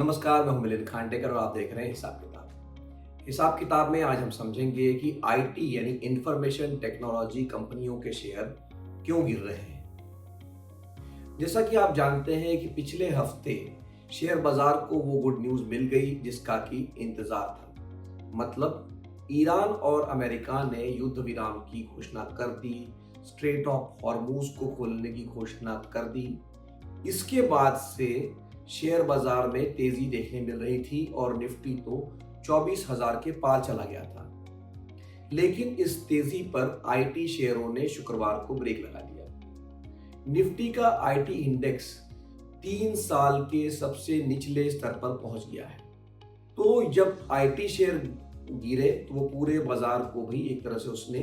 नमस्कार, मैं हूं मिलिंद खांडेकर और आप देख रहे हैं हिसाब किताब। हिसाब किताब में आज हम समझेंगे कि आईटी यानी इंफॉर्मेशन टेक्नोलॉजी कंपनियों के शेयर क्यों गिर रहे हैं। जैसा कि आप जानते हैं कि पिछले हफ्ते शेयर बाजार को वो गुड न्यूज मिल गई जिसका कि इंतजार था। मतलब ईरान और अमेरिका ने युद्ध विराम की घोषणा कर दी, स्ट्रेट ऑफ हॉर्मूज को खोलने की घोषणा कर दी। इसके बाद से शेयर बाजार में तेजी देखने मिल रही थी और निफ्टी तो 24,000 के पार चला गया था। लेकिन इस तेजी पर आईटी शेयरों ने शुक्रवार को ब्रेक लगा दिया। निफ्टी का आईटी इंडेक्स 3 साल के सबसे निचले स्तर पर पहुंच गया है। तो जब आईटी शेयर गिरे तो वो पूरे बाजार को भी एक तरह से उसने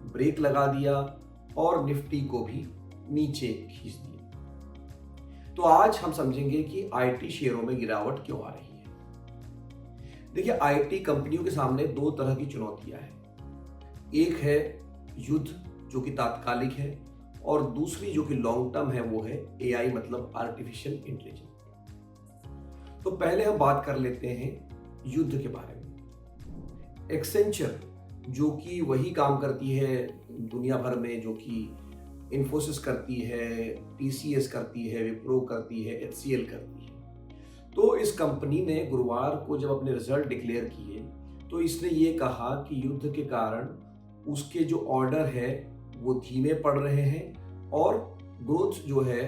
ब्रेक लगा दिया और निफ्टी को भी नीचे खींच दिया। तो आज हम समझेंगे कि आईटी शेयरों में गिरावट क्यों आ रही है। देखिए, आईटी कंपनियों के सामने दो तरह की चुनौतियां हैं। एक है युद्ध जो कि तात्कालिक है और दूसरी जो कि लॉन्ग टर्म है वो है एआई मतलब आर्टिफिशियल इंटेलिजेंस। तो पहले हम बात कर लेते हैं युद्ध के बारे में। एक्सेंचर जो कि वही काम करती है दुनिया भर में, जो कि इन्फोसिस करती है, टीसीएस करती है, विप्रो करती है, एचसीएल करती है। तो इस कंपनी ने गुरुवार को जब अपने रिजल्ट डिक्लेयर किए तो इसने ये कहा कि युद्ध के कारण उसके जो ऑर्डर है वो धीमे पड़ रहे हैं और ग्रोथ जो है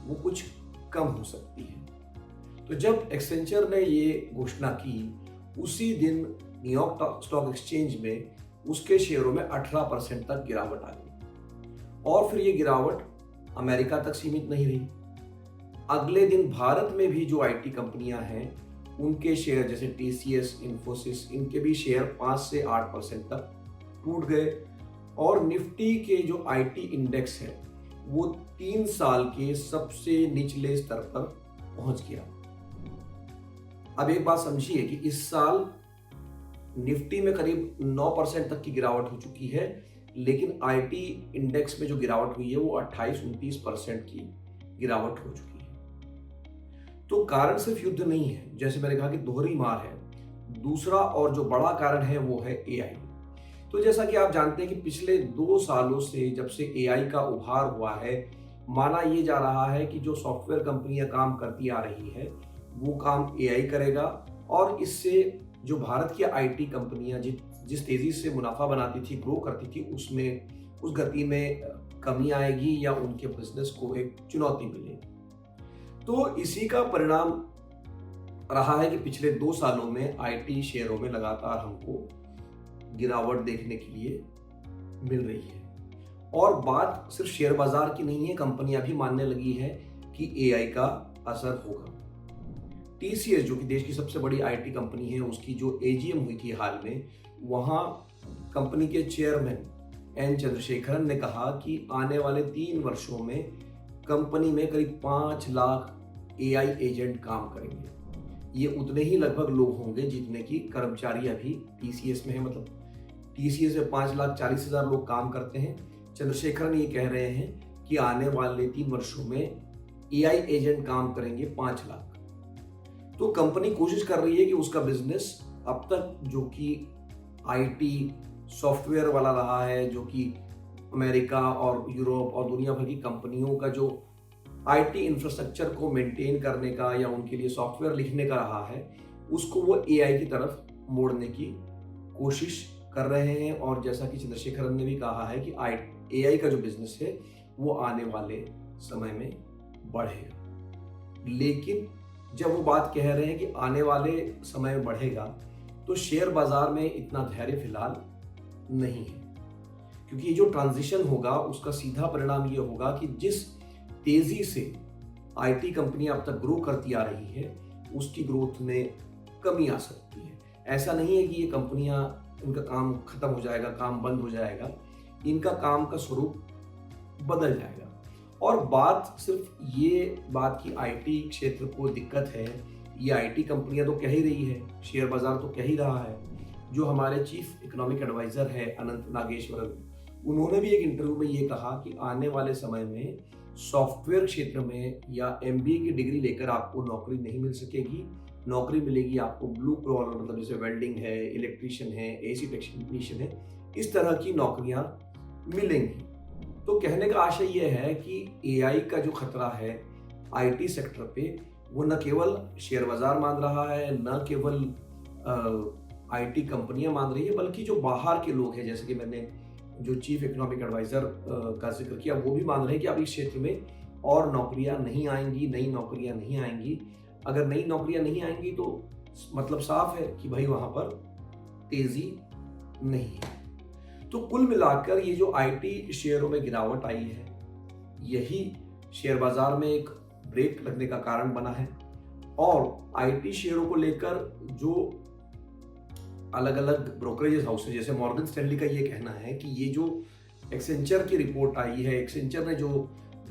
वो कुछ कम हो सकती है। तो जब एक्सेंचर ने ये घोषणा की उसी दिन न्यूयॉर्क स्टॉक एक्सचेंज में उसके शेयरों में 18% तक गिरावट आ गई। और फिर ये गिरावट अमेरिका तक सीमित नहीं रही। अगले दिन भारत में भी जो आईटी कंपनियां हैं उनके शेयर जैसे टीसीएस, इन्फोसिस, इनके भी शेयर 5 से 8% तक टूट गए और निफ्टी के जो आईटी इंडेक्स है वो 3 साल के सबसे निचले स्तर पर पहुंच गया। अब एक बात समझिए कि इस साल निफ्टी में करीब 9% तक की गिरावट हो चुकी है, लेकिन आईटी इंडेक्स में जो गिरावट हुई है वो 28-29% की गिरावट हो चुकी है। तो कारण सिर्फ युद्ध नहीं है, जैसे मैंने कहा कि दोहरी मार है। दूसरा और जो बड़ा कारण है वो है एआई। तो जैसा कि आप जानते हैं कि पिछले 2 सालों से जब से एआई का उभार हुआ है, माना ये जा रहा है कि जो सॉफ्टवेयर कंपनियां काम करती आ रही है वो काम एआई करेगा और इससे जो भारत की आईटी कंपनियां जिस तेजी से मुनाफा बनाती थी, ग्रो करती थी, उसमें उस गति में कमी आएगी या उनके बिजनेस को एक चुनौती मिलेगी। तो इसी का परिणाम रहा है कि पिछले 2 सालों में आईटी शेयरों में लगातार हमको गिरावट देखने के लिए मिल रही है। और बात सिर्फ शेयर बाजार की नहीं है, कंपनियां भी मानने लगी है कि एआई का असर होगा। टीसीएस जो कि देश की सबसे बड़ी आईटी कंपनी है, उसकी जो एजीएम हुई थी हाल में, वहां कंपनी के चेयरमैन एन चंद्रशेखरन ने कहा कि आने वाले 3 वर्षों में कंपनी में करीब 5 लाख एआई एजेंट काम करेंगे। ये उतने ही लगभग लोग होंगे जितने की कर्मचारी अभी टीसीएस में है। मतलब टीसीएस में 5,40,000 लोग काम करते हैं। चंद्रशेखरन ये कह रहे हैं कि आने वाले 3 वर्षों में एआई एजेंट काम करेंगे 5 लाख। तो कंपनी कोशिश कर रही है कि उसका बिजनेस अब तक जो कि आईटी सॉफ्टवेयर वाला रहा है, जो कि अमेरिका और यूरोप और दुनिया भर की कंपनियों का जो आईटी इंफ्रास्ट्रक्चर को मेंटेन करने का या उनके लिए सॉफ्टवेयर लिखने का रहा है, उसको वो एआई की तरफ मोड़ने की कोशिश कर रहे हैं। और जैसा कि चंद्रशेखरन ने भी कहा है कि एआई का जो बिजनेस है वो आने वाले समय में बढ़ेगा। लेकिन जब वो बात कह रहे हैं कि आने वाले समय में बढ़ेगा, तो शेयर बाजार में इतना धैर्य फिलहाल नहीं है, क्योंकि ये जो ट्रांजिशन होगा उसका सीधा परिणाम ये होगा कि जिस तेजी से आईटी कंपनियां अब तक ग्रो करती आ रही है उसकी ग्रोथ में कमी आ सकती है। ऐसा नहीं है कि ये कंपनियां, इनका काम खत्म हो जाएगा, काम बंद हो जाएगा, इनका काम का स्वरूप बदल जाएगा। और बात सिर्फ ये बात की आईटी क्षेत्र को दिक्कत है, ये आईटी कंपनियां तो कह ही रही है, शेयर बाजार तो कह ही रहा है। जो हमारे चीफ इकोनॉमिक एडवाइजर है अनंत नागेश्वरन, उन्होंने भी एक इंटरव्यू में ये कहा कि आने वाले समय में सॉफ्टवेयर क्षेत्र में या एमबीए की डिग्री लेकर आपको नौकरी नहीं मिल सकेगी, नौकरी मिलेगी आपको ब्लू कॉलर, मतलब जैसे वेल्डिंग है, इलेक्ट्रीशियन है, एसी टेक्नीशियन है, इस तरह की नौकरियां मिलेंगी। तो कहने का आशय यह है कि एआई का जो खतरा है आईटी सेक्टर पे, वो न केवल शेयर बाजार मान रहा है, न केवल आईटी कंपनियां मान रही है, बल्कि जो बाहर के लोग हैं, जैसे कि मैंने जो चीफ इकोनॉमिक एडवाइजर का जिक्र किया, वो भी मान रहे हैं कि अब इस क्षेत्र में और नौकरियां नहीं आएंगी, नई नौकरियां नहीं आएंगी। अगर नई नौकरियां नहीं आएंगी तो मतलब साफ है कि भाई वहां पर तेजी नहीं है। तो कुल मिलाकर ये जो आईटी शेयरों में गिरावट आई है, यही शेयर बाजार में एक ब्रेक लगने का कारण बना है। और आईटी शेयरों को लेकर जो अलग अलग ब्रोकरेज हाउस है, जैसे मॉर्गन स्टैनली का ये कहना है कि ये जो एक्सेंचर की रिपोर्ट आई है, एक्सेंचर ने जो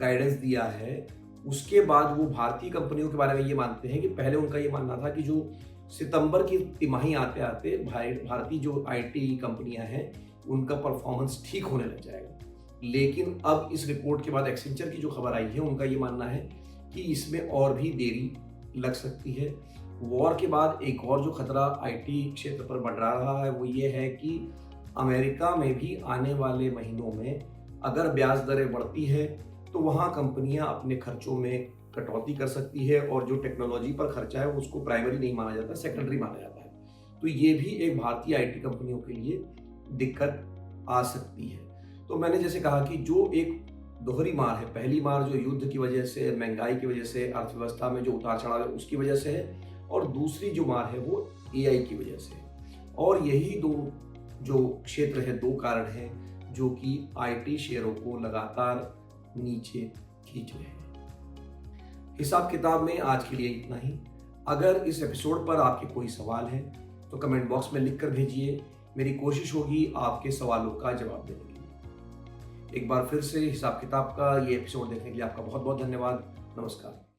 गाइडेंस दिया है, उसके बाद वो भारतीय कंपनियों के बारे में ये मानते हैं कि पहले उनका ये मानना था कि जो सितंबर की तिमाही आते आते भारतीय जो आईटी कंपनियां हैं उनका परफॉर्मेंस ठीक होने लग जाएगा। लेकिन अब इस रिपोर्ट के बाद एक्सेंचर की जो खबर आई है, उनका ये मानना है कि इसमें और भी देरी लग सकती है। वॉर के बाद एक और जो खतरा आईटी क्षेत्र पर मंडरा रहा है वो ये है कि अमेरिका में भी आने वाले महीनों में अगर ब्याज दरें बढ़ती है तो वहाँ कंपनियां अपने खर्चों में कटौती कर सकती है, और जो टेक्नोलॉजी पर खर्चा है उसको प्राइमरी नहीं माना जाता, सेकेंडरी माना जाता है। तो ये भी एक भारतीय आईटी कंपनियों के लिए दिक्कत आ सकती है। तो मैंने जैसे कहा कि जो एक दोहरी मार है, पहली मार जो युद्ध की वजह से, महंगाई की वजह से, अर्थव्यवस्था में जो उतार चढ़ाव है उसकी वजह से है, और दूसरी जो मार है वो एआई की वजह से है। और यही दो जो क्षेत्र है, दो कारण हैं जो कि आईटी शेयरों को लगातार नीचे खींच रहे हैं। हिसाब किताब में आज के लिए इतना ही। अगर इस एपिसोड पर आपके कोई सवाल है तो कमेंट बॉक्स में लिख कर भेजिए। मेरी कोशिश होगी आपके सवालों का जवाब देने की। एक बार फिर से हिसाब किताब का ये एपिसोड देखने के लिए आपका बहुत बहुत धन्यवाद। नमस्कार।